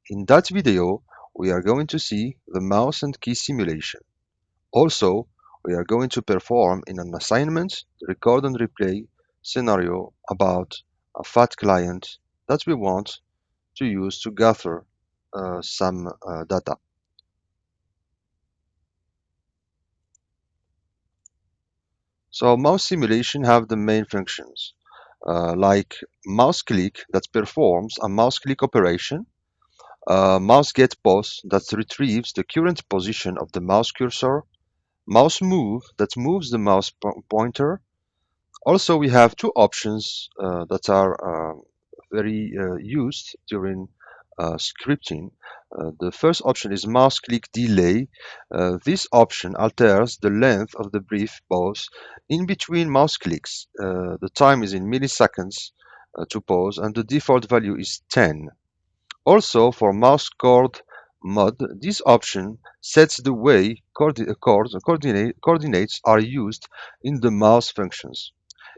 In that video, we are going to see the mouse and key simulation. Also, we are going to perform in an assignment the record and replay scenario about a fat client that we want to use to gather some data. So mouse simulation have the main functions like mouse click that performs a mouse click operation, mouse get pos that retrieves the current position of the mouse cursor, mouse move that moves the mouse pointer. Also, we have two options that are very used during scripting. The first option is mouse click delay. This option alters the length of the brief pause in between mouse clicks. The time is in milliseconds to pause, and the default value is 10. Also, for mouse chord mode, this option sets the way coordinates are used in the mouse functions,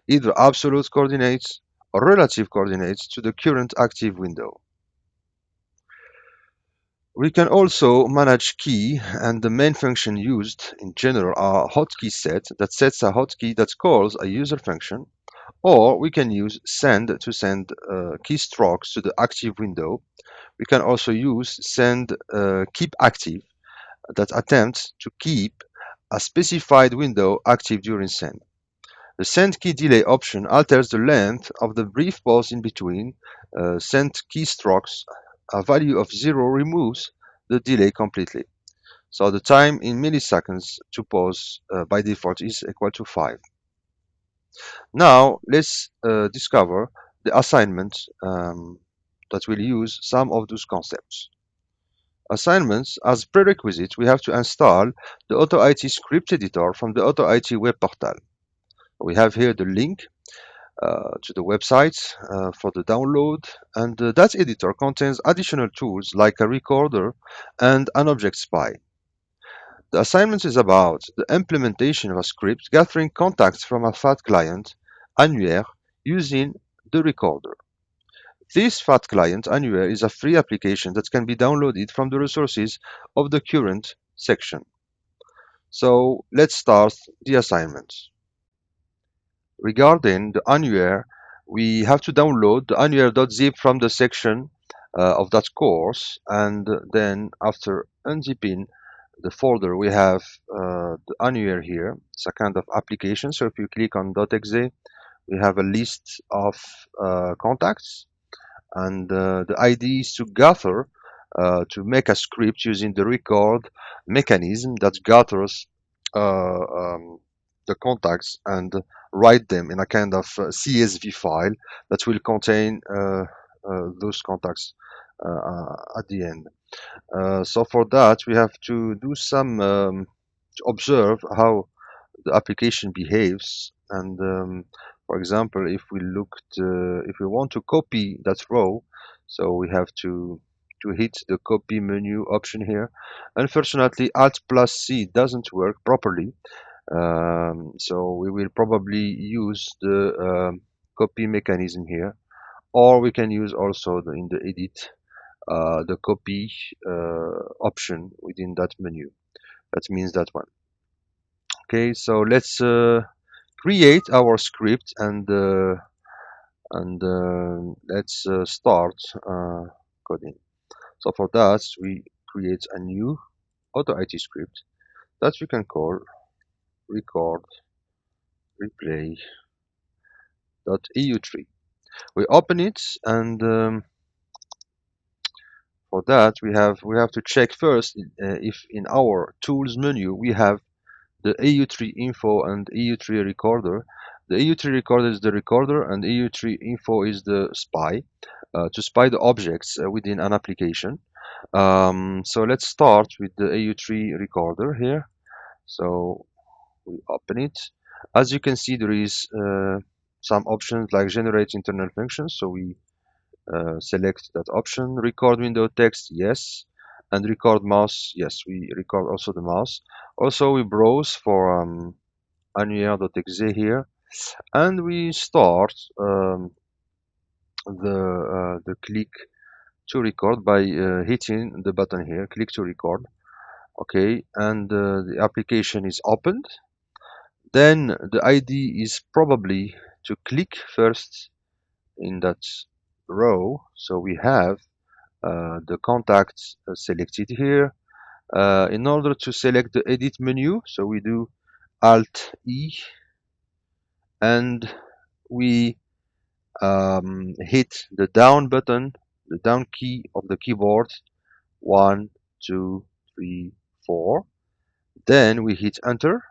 either absolute coordinates or relative coordinates to the current active window. We can also manage key, and the main function used in general are hotkey set that sets a hotkey that calls a user function, or we can use send to send keystrokes to the active window. We can also use send keep active that attempts to keep a specified window active during send. The send key delay option alters the length of the brief pause in between send keystrokes. A value of 0 removes the delay completely. So the time in milliseconds to pause by default is equal to 5. Now let's discover the assignment that will use some of those concepts. Assignments, as prerequisite, we have to install the AutoIT script editor from the AutoIT web portal. We have here the link to the website for the download, and that editor contains additional tools like a recorder and an object spy. The assignment is about the implementation of a script gathering contacts from a FAT client, Annuaire, using the recorder. This FAT client, Annuaire, is a free application that can be downloaded from the resources of the current section. So let's start the assignment. Regarding the Annuaire, we have to download the annuaire.zip from the section of that course, and then after unzipping the folder, we have the Annuaire here. It's a kind of application. So if you click on .exe, we have a list of contacts, and the idea is to gather to make a script using the record mechanism that gathers the contacts and write them in a kind of CSV file that will contain those contacts at the end. So for that, we have to do some to observe how the application behaves. And for example, if we want to copy that row, so we have to hit the copy menu option here. Unfortunately, Alt plus C doesn't work properly. So we will probably use the copy mechanism here, or we can use also in the edit the copy option within that menu. That means that one. Okay, so let's create our script, and let's start coding. So for that, we create a new AutoIT script that we can call record replay.eu3. We open it, and for that we have to check first if in our tools menu we have the EU3 info and EU3 recorder. The EU3 recorder is the recorder, and EU3 info is the spy to spy the objects within an application. So let's start with the EU3 recorder here. So we open it. As you can see, there is some options like generate internal functions. So we select that option. Record window text, yes. And record mouse, yes. We record also the mouse. Also, we browse for annuaire.exe here, and we start the click to record by hitting the button here, click to record. Okay, and the application is opened. Then the ID is probably to click first in that row. So we have the contacts selected here. In order to select the edit menu, so we do Alt E and we hit the down button, the down key of the keyboard, 1, 2, 3, 4. Then we hit enter.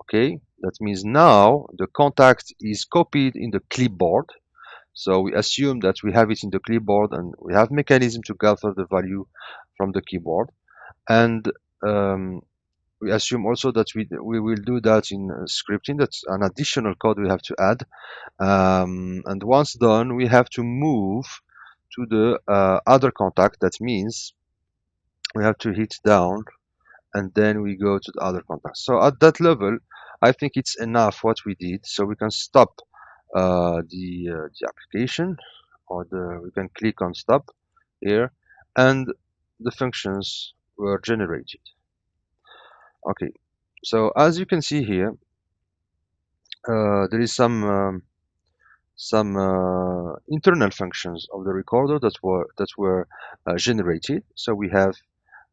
Okay, that means now the contact is copied in the clipboard. So we assume that we have it in the clipboard and we have mechanism to gather the value from the keyboard. And we assume also that we will do that in scripting. That's an additional code we have to add. And once done, we have to move to the other contact. That means we have to hit down and then we go to the other contact. So at that level, I think it's enough what we did. So we can stop the application, or we can click on stop here, and the functions were generated. Okay, so as you can see here, there is some internal functions of the recorder that were generated. So we have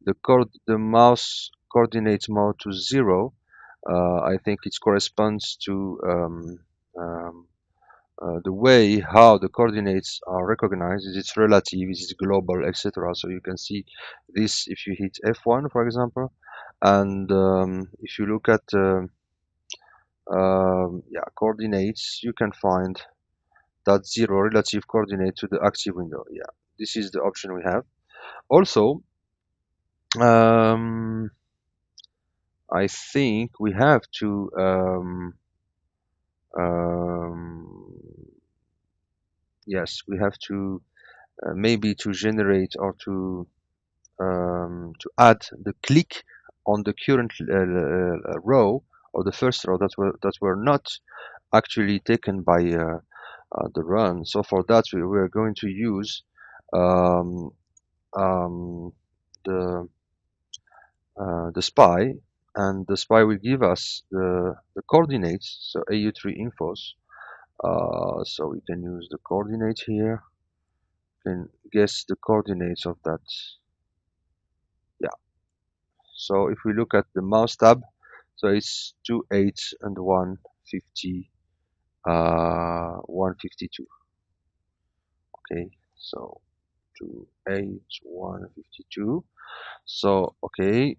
the mouse coordinates mode to 0. I think it corresponds to the way how the coordinates are recognized. Is it relative? Is it global, etc. So you can see this if you hit F1, for example, and if you look at yeah, coordinates, you can find that 0 relative coordinate to the active window. Yeah, this is the option we have. Also, I think we have to yes, we have to maybe to generate or to add the click on the current row, or the first row that were not actually taken by the run. So for that, we're going to use um, um, the the SPI, and the SPI will give us the coordinates, so AU3 infos. So we can use the coordinate here, can guess the coordinates of that. Yeah, so if we look at the mouse tab, so it's 28 and 150, 152. Okay, so 28, 152. So okay,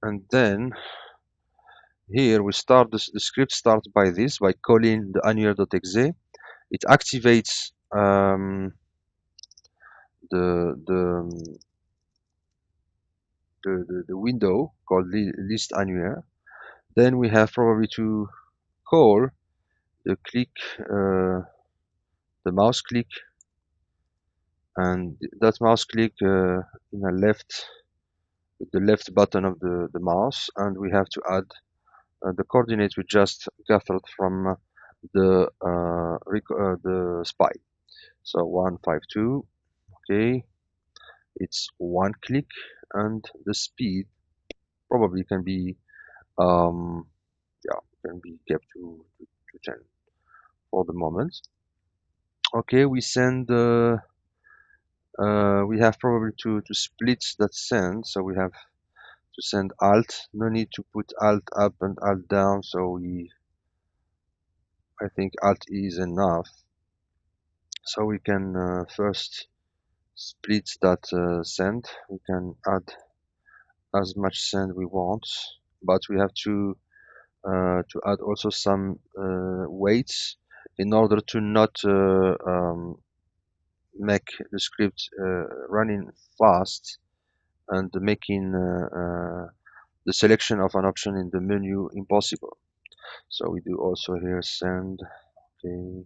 and then here we start the script starts by calling the annuaire.exe. It activates the, the the window called list annuaire. Then we have probably to call the click, the mouse click, and that mouse click in a left, with the left button of the mouse, and we have to add the coordinates we just gathered from the SPI. So 152. Okay, it's one click, and the speed probably can be yeah, can be kept to 10 for the moment. Okay, we have probably to split that send, so we have to send alt. No need to put alt up and alt down, so I think alt is enough. So we can first split that send. We can add as much send we want, but we have to add also some weights in order to not make the script running fast and making the selection of an option in the menu impossible. So we do also here send, okay,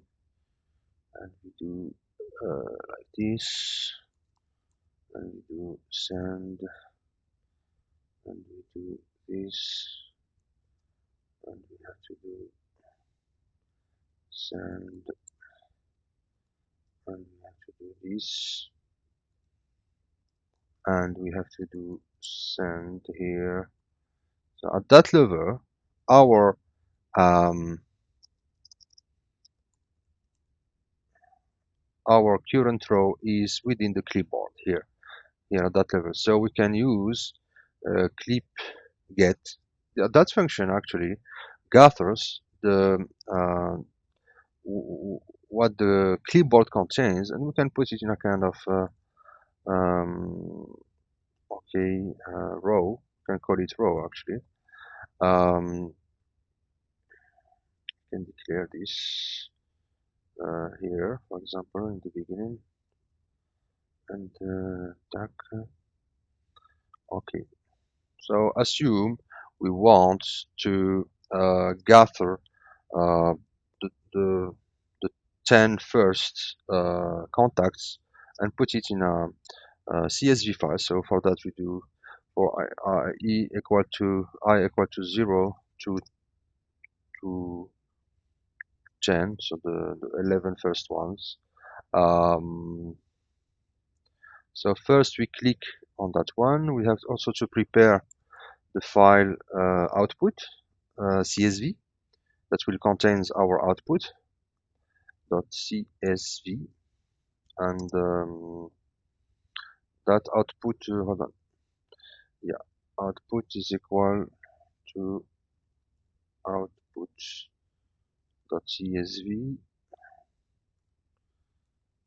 and we do like this, and we do send, and we do this, and we have to do send, and we have to do this, and we have to do send here. So at that level, our um, our current row is within the clipboard here at that level. So we can use clip get. That function actually gathers the what the clipboard contains, and we can put it in a kind of um, row. We can call it row actually. Um, can declare this here, for example, in the beginning, and tag. Okay. So assume we want to gather the the 10 first contacts and put it in a, CSV file. So for that we do for I equal to 0 to 10, so the 11 first ones. Um, so first we click on that one. We have also to prepare the file output CSV that will contain our output .csv, and that output hold on, yeah, output is equal to output.csv,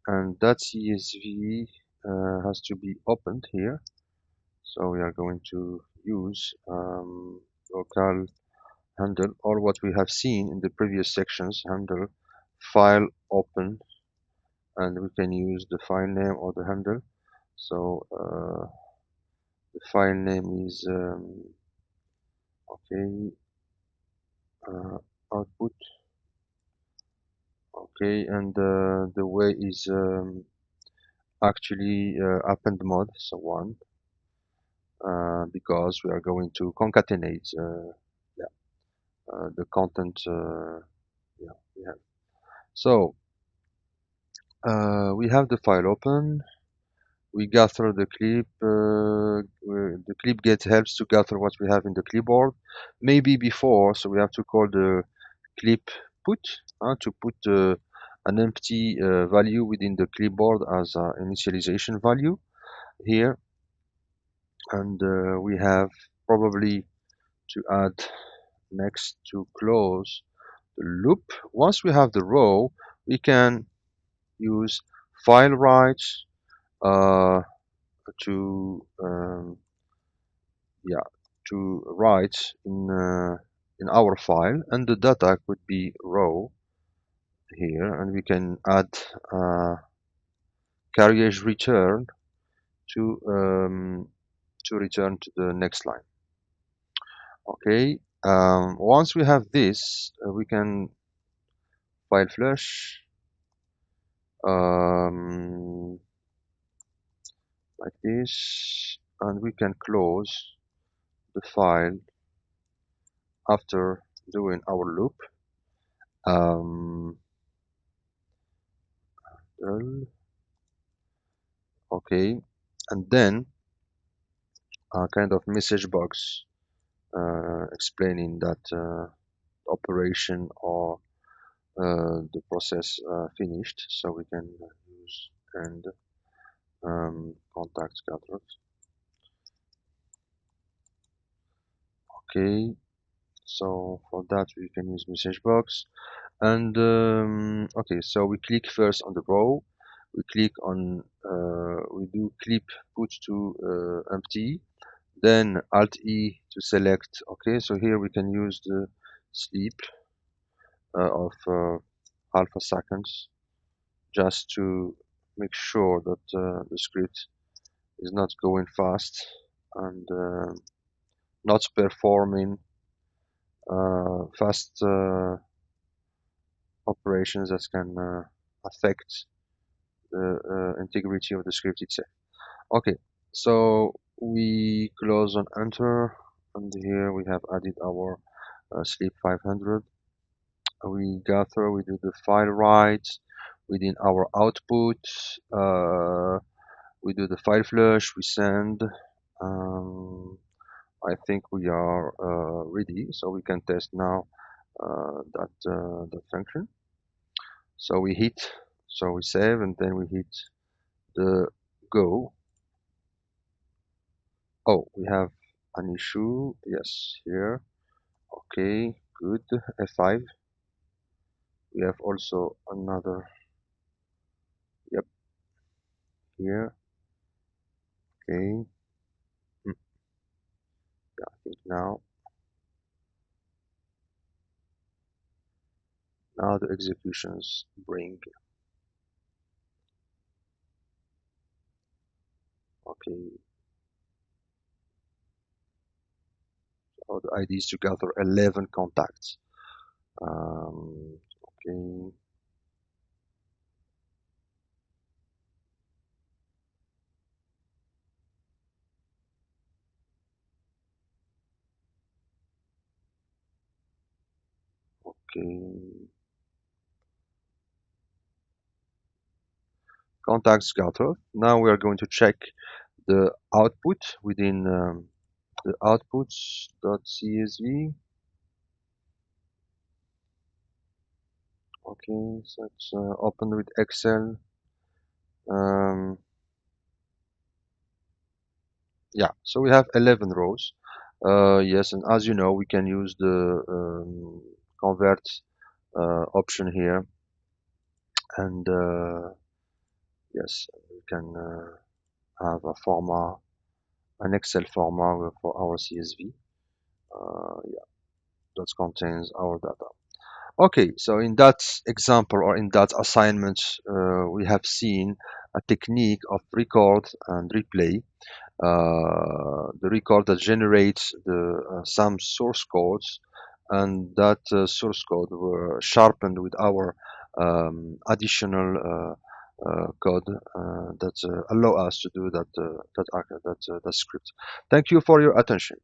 and that CSV has to be opened here. So we are going to use local handle, or what we have seen in the previous sections, handle file open, and we can use the file name or the handle. So the file name is okay, output, okay, and the way is actually append mode, so one, because we are going to concatenate yeah, the content yeah, we have. So we have the file open. We gather the clip. The clip get helps to gather what we have in the clipboard. Maybe before, so we have to call the clip put to put an empty value within the clipboard as an initialization value here, and we have probably to add next to close the loop. Once we have the row, we can use file write uh, to yeah, to write in our file, and the data could be row here, and we can add uh, carriage return to return to the next line. Okay, once we have this, we can file flush um, like this, and we can close the file after doing our loop. Um, okay, and then a kind of message box explaining that operation or the process finished, so we can use and contact gathered. Okay, so for that we can use message box, and okay, so we click first on the row, we click on we do clip put to empty, then Alt E to select. Okay, so here we can use the sleep of half a second just to make sure that the script is not going fast and not performing fast operations that can affect the integrity of the script itself. Okay, so we close on enter, and here we have added our sleep 500. We gather, we do the file write, within our output. Uh, we do the file flush, we send. Um, I think we are ready, so we can test now that function. So we hit, so we save, and then we hit the go. Oh, we have an issue. Yes, here. Okay, good. F5. We have also another. Yep, here. Okay. Mm, yeah, I think now the executions bring. Okay, so the idea is to gather 11 contacts. Okay, okay. Contacts gathered. Now we are going to check the output within the outputs.csv. Okay, so it's open with Excel. Um, yeah, so we have 11 rows. Yes, and as you know, we can use the convert option here, and yes, we can have a format, an Excel format for our CSV. Yeah, that contains our data. Okay, so in that example or in that assignment, we have seen a technique of record and replay. The record that generates the some source codes, and that source code were sharpened with our additional code that allow us to do that script. Thank you for your attention.